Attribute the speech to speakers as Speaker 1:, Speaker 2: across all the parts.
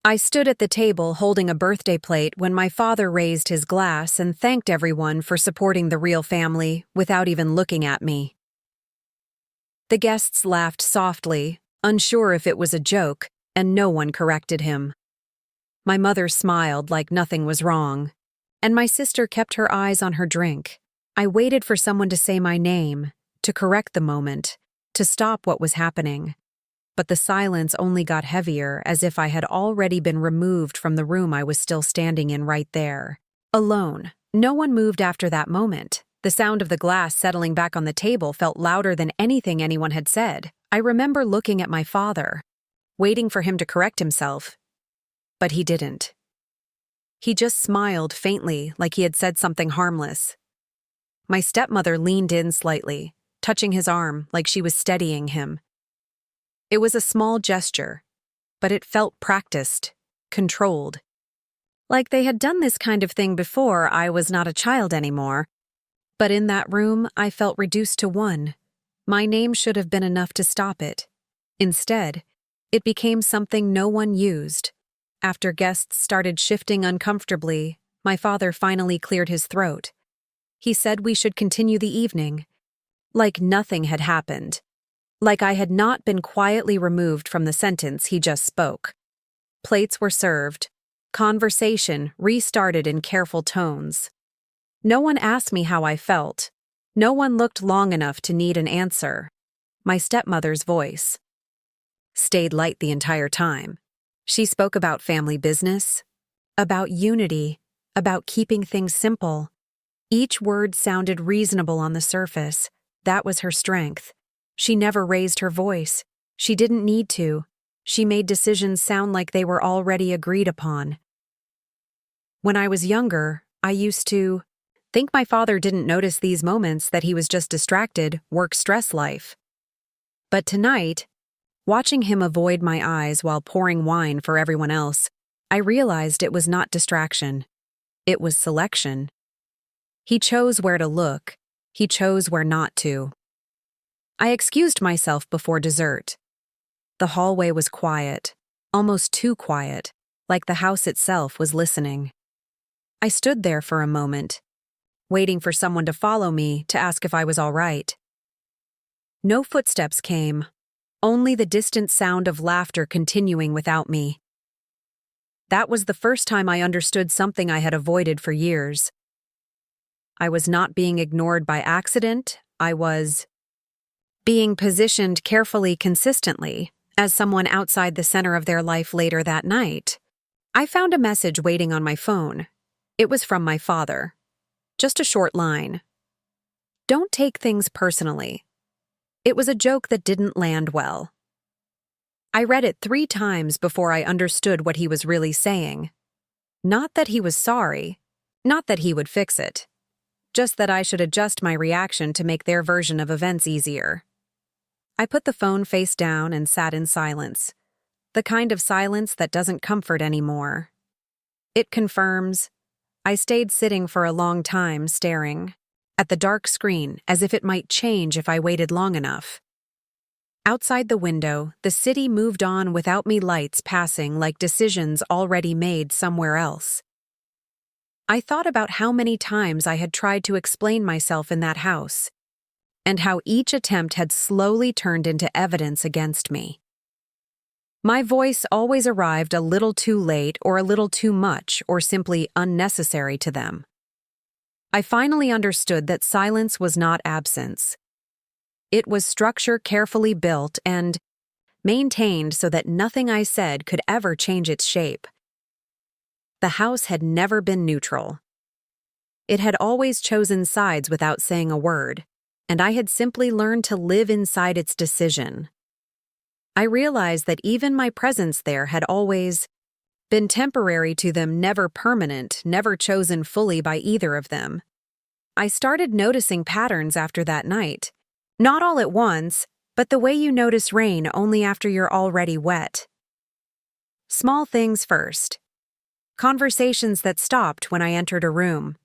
Speaker 1: I stood at the table holding a birthday plate when my father raised his glass and thanked everyone for supporting the real family without even looking at me. The guests laughed softly, unsure if it was a joke, and no one corrected him. My mother smiled like nothing was wrong, and my sister kept her eyes on her drink. I waited for someone to say my name, to correct the moment, to stop what was happening. But the silence only got heavier, as if I had already been removed from the room I was still standing in right there. Alone. No one moved after that moment. The sound of the glass settling back on the table felt louder than anything anyone had said. I remember looking at my father, waiting for him to correct himself. But he didn't. He just smiled faintly, like he had said something harmless. My stepmother leaned in slightly, touching his arm like she was steadying him. It was a small gesture, but it felt practiced, controlled. Like they had done this kind of thing before I was not a child anymore. But in that room, I felt reduced to one. My name should have been enough to stop it. Instead, it became something no one used. After guests started shifting uncomfortably, my father finally cleared his throat. He said we should continue the evening. Like nothing had happened. Like I had not been quietly removed from the sentence he just spoke. Plates were served. Conversation restarted in careful tones. No one asked me how I felt. No one looked long enough to need an answer. My stepmother's voice stayed light the entire time. She spoke about family business, about unity, about keeping things simple. Each word sounded reasonable on the surface. That was her strength. She never raised her voice. She didn't need to. She made decisions sound like they were already agreed upon. When I was younger, I used to think my father didn't notice these moments, that he was just distracted, work-stress life. But tonight, watching him avoid my eyes while pouring wine for everyone else, I realized it was not distraction. It was selection. He chose where to look. He chose where not to. I excused myself before dessert. The hallway was quiet, almost too quiet, like the house itself was listening. I stood there for a moment, waiting for someone to follow me to ask if I was all right. No footsteps came, only the distant sound of laughter continuing without me. That was the first time I understood something I had avoided for years. I was not being ignored by accident. I was being positioned carefully, consistently, as someone outside the center of their life later that night. I found a message waiting on my phone. It was from my father. Just a short line. Don't take things personally. It was a joke that didn't land well. I read it 3 times before I understood what he was really saying. Not that he was sorry, not that he would fix it. Just that I should adjust my reaction to make their version of events easier. I put the phone face down and sat in silence. The kind of silence that doesn't comfort anymore. It confirms. I stayed sitting for a long time, staring at the dark screen as if it might change if I waited long enough. Outside the window, the city moved on without me, lights passing like decisions already made somewhere else. I thought about how many times I had tried to explain myself in that house, and how each attempt had slowly turned into evidence against me. My voice always arrived a little too late or a little too much or simply unnecessary to them. I finally understood that silence was not absence. It was structure carefully built and maintained so that nothing I said could ever change its shape. The house had never been neutral. It had always chosen sides without saying a word, and I had simply learned to live inside its decision. I realized that even my presence there had always been temporary to them, never permanent, never chosen fully by either of them. I started noticing patterns after that night. Not all at once, but the way you notice rain only after you're already wet. Small things first. Conversations that stopped when I entered a room.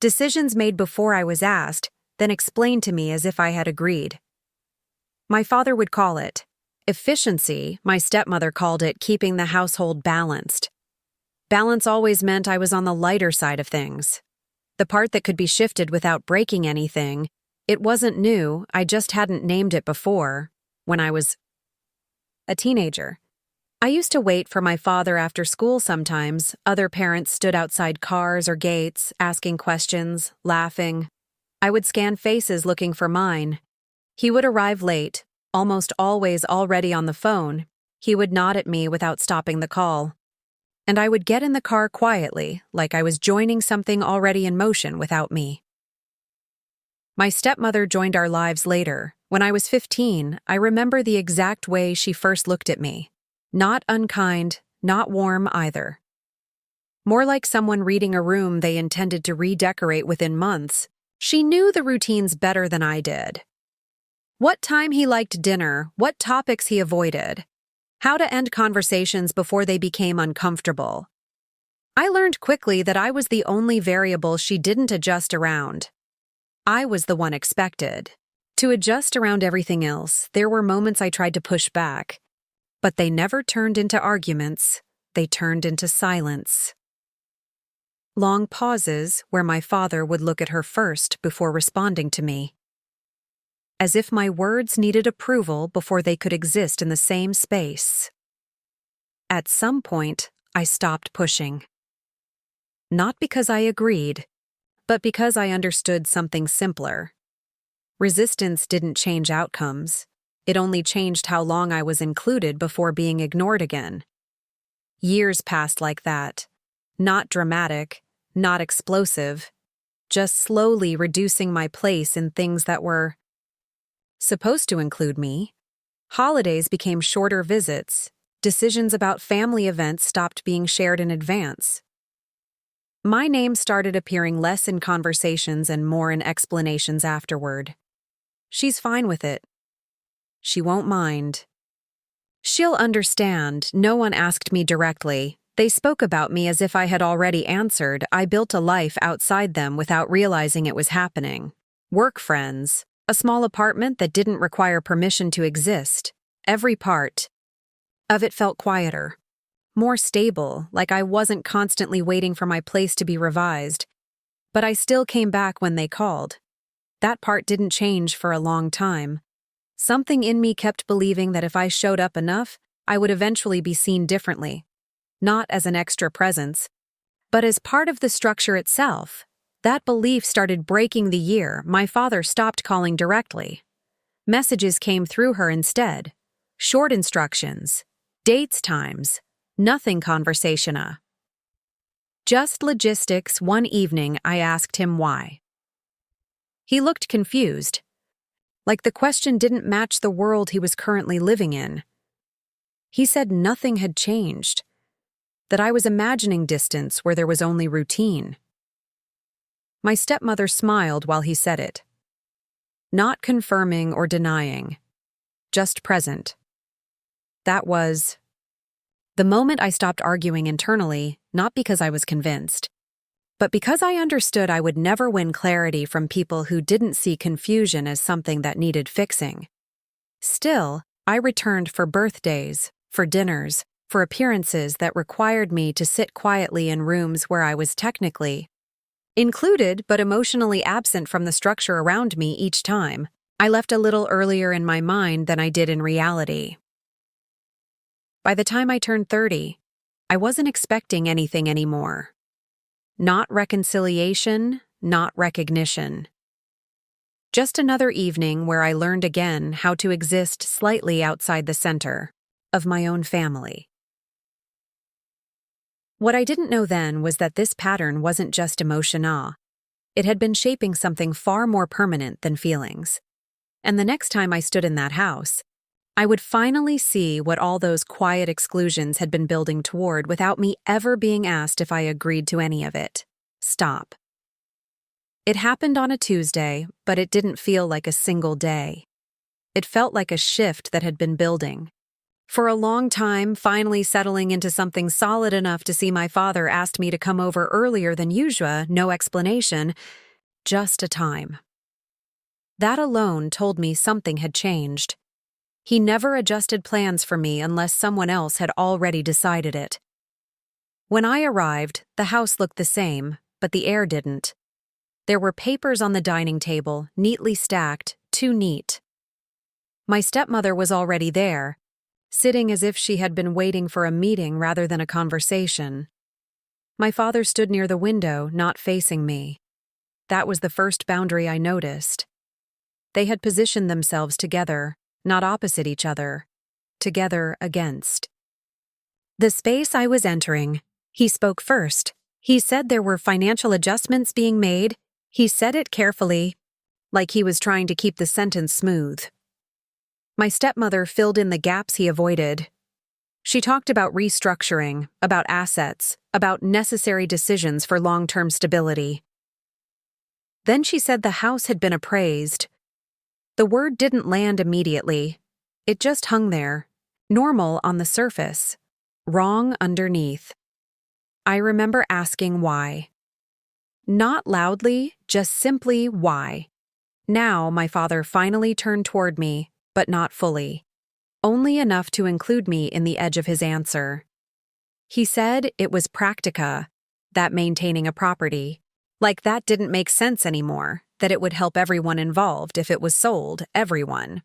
Speaker 1: Decisions made before I was asked, then explained to me as if I had agreed. My father would call it Efficiency, my stepmother called it keeping the household balanced. Balance always meant I was on the lighter side of things. The part that could be shifted without breaking anything. It wasn't new, I just hadn't named it before, when I was a teenager. I used to wait for my father after school sometimes. Other parents stood outside cars or gates, asking questions, laughing. I would scan faces looking for mine. He would arrive late, almost always already on the phone. He would nod at me without stopping the call. And I would get in the car quietly, like I was joining something already in motion without me. My stepmother joined our lives later. When I was 15, I remember the exact way she first looked at me. Not unkind, not warm either. More like someone reading a room they intended to redecorate within months. She knew the routines better than I did. What time he liked dinner, what topics he avoided, how to end conversations before they became uncomfortable. I learned quickly that I was the only variable she didn't adjust around. I was the one expected to adjust around everything else. There were moments I tried to push back, but they never turned into arguments. They turned into silence. Long pauses where my father would look at her first before responding to me. As if my words needed approval before they could exist in the same space. At some point, I stopped pushing. Not because I agreed, but because I understood something simpler. Resistance didn't change outcomes. It only changed how long I was included before being ignored again. Years passed like that. Not dramatic, not explosive, just slowly reducing my place in things that were supposed to include me. Holidays became shorter visits. Decisions about family events stopped being shared in advance. My name started appearing less in conversations and more in explanations afterward. She's fine with it. She won't mind. She'll understand. No one asked me directly. They spoke about me as if I had already answered. I built a life outside them without realizing it was happening. Work friends. A small apartment that didn't require permission to exist. Every part of it felt quieter. More stable, like I wasn't constantly waiting for my place to be revised. But I still came back when they called. That part didn't change for a long time. Something in me kept believing that if I showed up enough, I would eventually be seen differently. Not as an extra presence, but as part of the structure itself. That belief started breaking the year my father stopped calling directly. Messages came through her instead. Short instructions. Dates, times. Nothing conversationa. Just logistics. One evening, I asked him why. He looked confused. Like the question didn't match the world he was currently living in. He said nothing had changed. That I was imagining distance where there was only routine. My stepmother smiled while he said it. Not confirming or denying. Just present. That was the moment I stopped arguing internally, not because I was convinced, but because I understood I would never win clarity from people who didn't see confusion as something that needed fixing. Still, I returned for birthdays, for dinners, for appearances that required me to sit quietly in rooms where I was technically included but emotionally absent from the structure around me each time. I left a little earlier in my mind than I did in reality. By the time I turned 30, I wasn't expecting anything anymore. Not reconciliation, not recognition. Just another evening where I learned again how to exist slightly outside the center of my own family. What I didn't know then was that this pattern wasn't just emotional. It had been shaping something far more permanent than feelings. And the next time I stood in that house, I would finally see what all those quiet exclusions had been building toward without me ever being asked if I agreed to any of it. Stop. It happened on a Tuesday, but it didn't feel like a single day. It felt like a shift that had been building. For a long time, finally settling into something solid enough to see my father asked me to come over earlier than usual, no explanation, just a time. That alone told me something had changed. He never adjusted plans for me unless someone else had already decided it. When I arrived, the house looked the same, but the air didn't. There were papers on the dining table, neatly stacked, too neat. My stepmother was already there, sitting as if she had been waiting for a meeting rather than a conversation. My father stood near the window, not facing me. That was the first boundary I noticed. They had positioned themselves together, not opposite each other, together against. The space I was entering, he spoke first. He said there were financial adjustments being made. He said it carefully, like he was trying to keep the sentence smooth. My stepmother filled in the gaps he avoided. She talked about restructuring, about assets, about necessary decisions for long-term stability. Then she said the house had been appraised. The word didn't land immediately. It just hung there, normal on the surface, wrong underneath. I remember asking why. Not loudly, just simply why. Now my father finally turned toward me, but not fully. Only enough to include me in the edge of his answer. He said it was practica, that maintaining a property. Like that didn't make sense anymore, that it would help everyone involved if it was sold, everyone.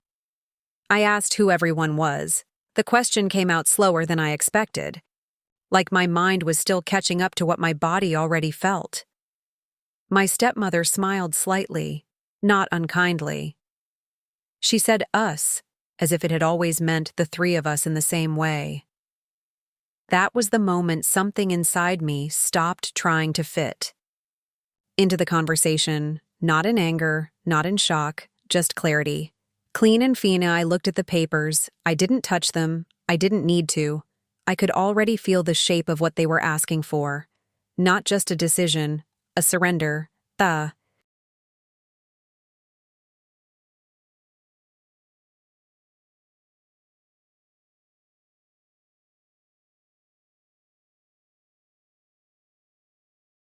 Speaker 1: I asked who everyone was. The question came out slower than I expected. Like my mind was still catching up to what my body already felt. My stepmother smiled slightly, not unkindly. She said us, as if it had always meant the three of us in the same way. That was the moment something inside me stopped trying to fit into the conversation, not in anger, not in shock, just clarity. Clean and fina, I looked at the papers. I didn't touch them. I didn't need to. I could already feel the shape of what they were asking for. Not just a decision, a surrender,